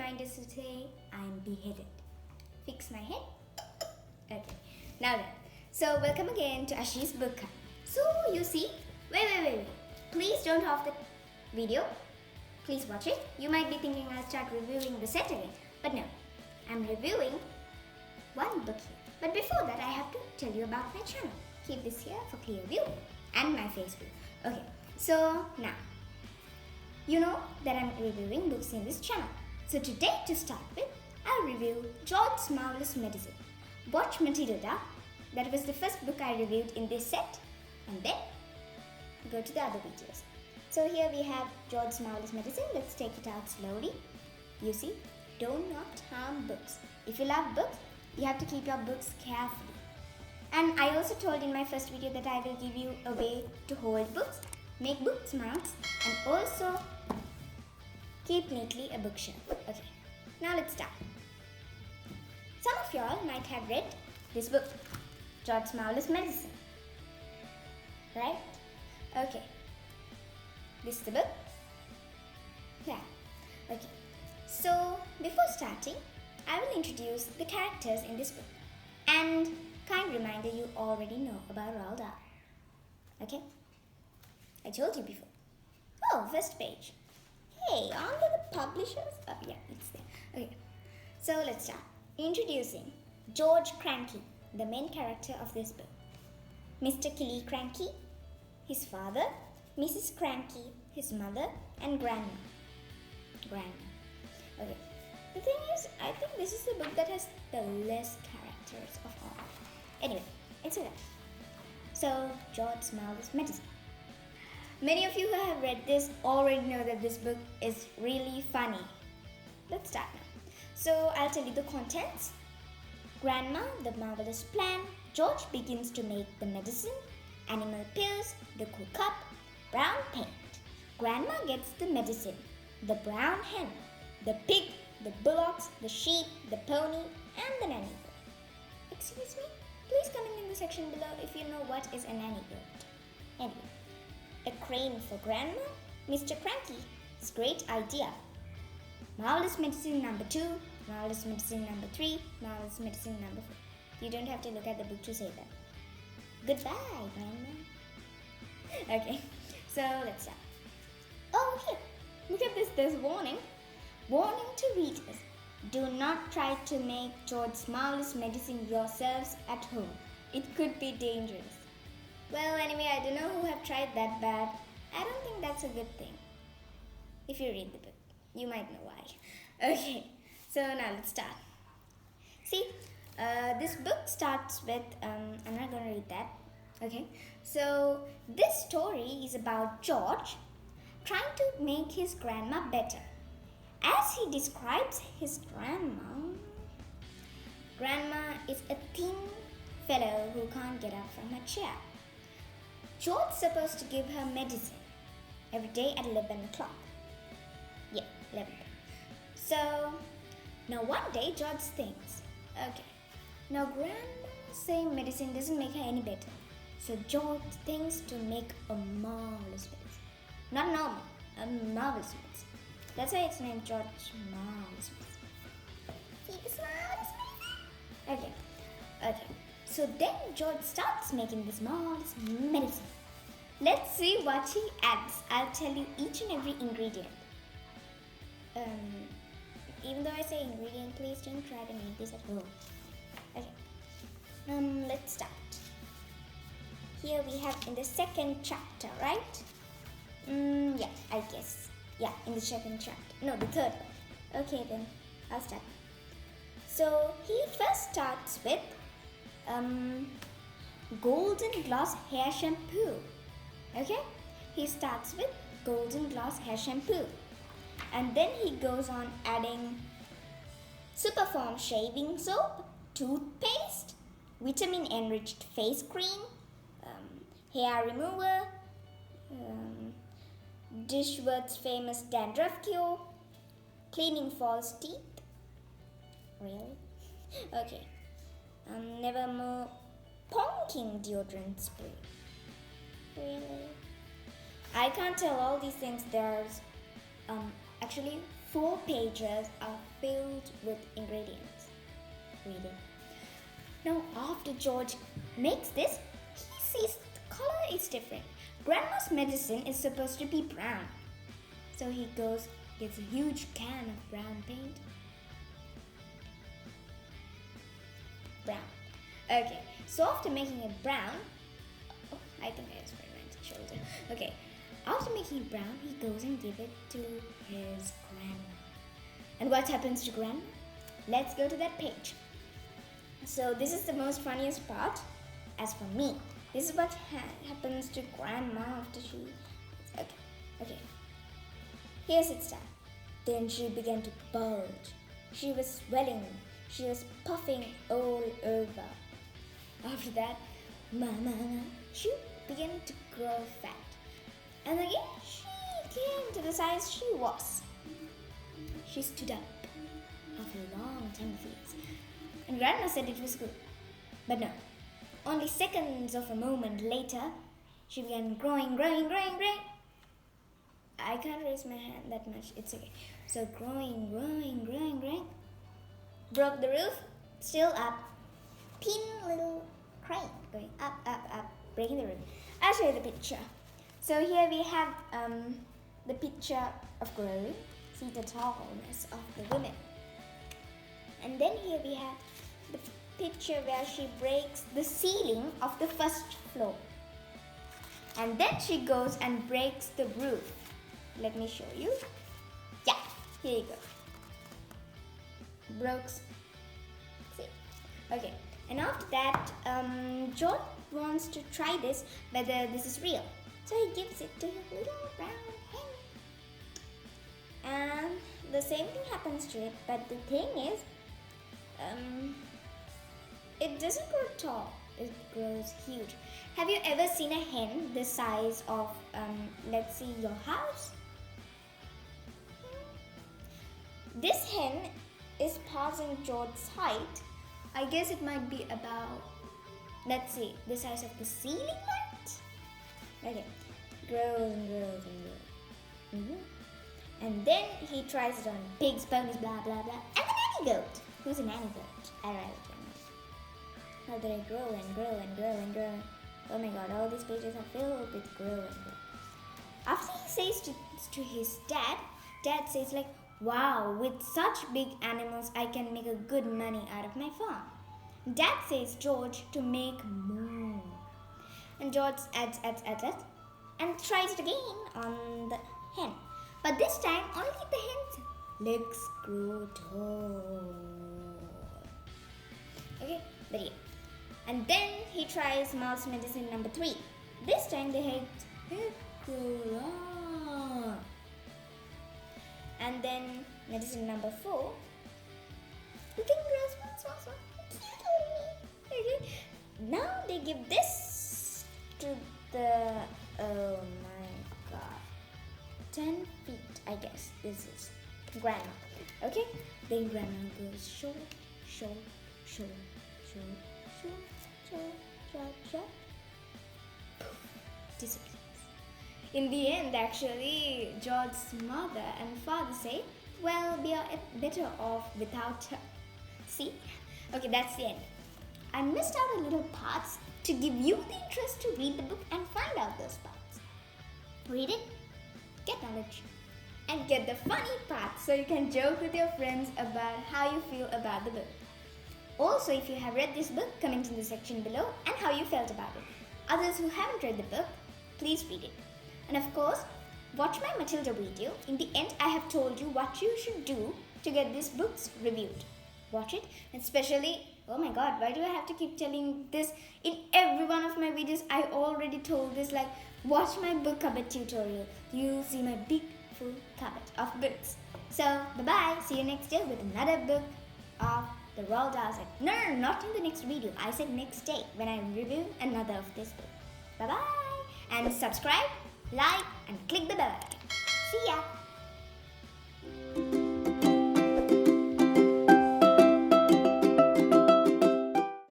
reminders to say I'm beheaded. Fix my head. Okay, now then. So welcome again to Ashis book club. So you see, wait. Please don't off the video. Please watch it. You might be thinking I'll start reviewing the set again, but no. I'm reviewing one book here. But before that, I have to tell you about my channel. Keep this here for clear view and my Facebook. Okay, so now you know that I'm reviewing books in this channel. So today, to start with, I'll review George's Marvelous Medicine. Watch Matilda. That was the first book I reviewed in this set, and then go to the other videos. So here we have George's Marvelous Medicine. Let's take it out slowly. You see, do not harm books. If you love books, you have to keep your books carefully. And I also told in my first video that I will give you a way to hold books, make bookmarks, and also keep neatly a bookshelf. Okay, now let's start. Some of y'all might have read this book, George's Marvelous Medicine. Right? Okay. This is the book? Yeah. Okay. So, before starting, I will introduce the characters in this book. And kind reminder, you already know about Roald dahl. Okay? I told you before. Oh, first page. Hey, aren't they the publishers? Oh, yeah, it's there. Okay. So, let's start. Introducing George Cranky, the main character of this book. Mr. Killy Cranky, his father, Mrs. Cranky, his mother, and Grandma. Okay. The thing is, I think this is the book that has the less characters of all. Anyway, it's okay. So, George's Marvelous Medicine. Many of you who have read this already know that this book is really funny. Let's start now. So, I'll tell you the contents. Grandma, the marvelous plan. George begins to make the medicine. Animal pills, the cool cup, brown paint. Grandma gets the medicine. The brown hen, the pig, the bullocks, the sheep, the pony, and the nanny goat. Excuse me? Please comment in the section below if you know what is a nanny goat. Anyway, a crane for Grandma, Mr. Cranky's great idea. Marvelous Medicine number 2, Marvelous Medicine number 3, Marvelous Medicine number 4. You don't have to look at the book to say that. Goodbye, Grandma. Okay, so let's start. Oh, here. Look at this. There's warning. Warning to readers. Do not try to make George's Marvelous Medicine yourselves at home. It could be dangerous. Well, anyway, I don't know who have tried that bad. I don't think that's a good thing. If you read the book, you might know why. Okay, so now let's start. See, this book starts with, I'm not going to read that. Okay, so this story is about George trying to make his grandma better. As he describes his grandma is a thin fellow who can't get up from her chair. George's supposed to give her medicine every day at 11 o'clock. Yeah, 11. So, now one day George thinks, okay, now grandma's saying medicine doesn't make her any better. So George thinks to make a marvelous medicine. Not normal, a marvelous medicine. That's why it's named George's Marvelous Medicine. See this marvelous medicine? Okay. So then George starts making this marvelous medicine. Let's see what he adds. I'll tell you each and every ingredient. Even though I say ingredient, please don't try to make this at home. Okay. Let's start. Here we have in the second chapter, right? Yeah, I guess. Yeah, in the second chapter. No, the third one. Okay, then I'll start. So he first starts with golden gloss hair shampoo. Okay? He starts with golden gloss hair shampoo. And then he goes on adding Superform shaving soap, toothpaste, vitamin enriched face cream, hair remover, Dishworth's famous dandruff cure, cleaning false teeth. Really? Okay. Nevermore ponking deodorant spray. Really? I can't tell all these things. There's actually 4 pages are filled with ingredients. Read it. Now, after George makes this, he sees the color is different. Grandma's medicine is supposed to be brown. So he goes, gets a huge can of brown paint. Brown. Okay, so after making it brown, I think I just went my shoulder. Okay, after making it brown, he goes and gives it to his grandma. And what happens to grandma? Let's go to that page. So this is the most funniest part. As for me, this is what happens to grandma after she... Okay. Here's its time. Then she began to bulge. She was swelling. She was puffing all over. After that, she began to grow fat. And again, she came to the size she was. She stood up after a long time of years. And grandma said it was good. But no. Only seconds of a moment later, she began growing. I can't raise my hand that much. It's okay. So growing. Broke the roof. Still up. Pin little crane going up, breaking the roof. I'll show you the picture. So here we have the picture of growing. See the tallness of the women. And then here we have the picture where she breaks the ceiling of the first floor. And then she goes and breaks the roof. Let me show you. Yeah, here you go. Brooks. See? Okay. And after that, George wants to try this, whether this is real. So he gives it to his little brown hen. And the same thing happens to it, but the thing is, it doesn't grow tall. It grows huge. Have you ever seen a hen the size of, let's see, your house? This hen is passing George's height. I guess it might be about, let's see, the size of the ceiling light. Okay, grows. And then he tries it on pigs, ponies, blah, blah, blah. And the nanny goat. Who's a nanny goat? I don't know. How they grow. Oh my god, all these pages are filled with grow. After he says to his dad says like, wow, with such big animals, I can make a good money out of my farm. Dad says George to make more. And George adds, and tries it again on the hen. But this time, only the hen's legs grow tall. Okay, but yeah. And then he tries mouse medicine number 3. This time the head grow long. And then medicine number 4. The thing grows small. Okay. Now they give this to the, oh my god, 10 feet, I guess. This is grandma. Okay? Then grandma goes short. Disappears. In the end, actually, George's mother and father say, well, we are better off without her. See? Okay, that's the end. I missed out a little parts to give you the interest to read the book and find out those parts. Read it, get knowledge, and get the funny parts so you can joke with your friends about how you feel about the book. Also, if you have read this book, comment in the section below and how you felt about it. Others who haven't read the book, please read it. And of course, watch my Matilda video. In the end, I have told you what you should do to get these books reviewed. Watch it, and especially, oh my god, why do I have to keep telling this? In every one of my videos, I already told this, like, watch my book cupboard tutorial. You'll see my big full cupboard of books. So, bye-bye. See you next day with another book of the Roald dahl. No, not in the next video. I said next day when I review another of this book. Bye-bye. And subscribe, like, and click the bell icon. See ya.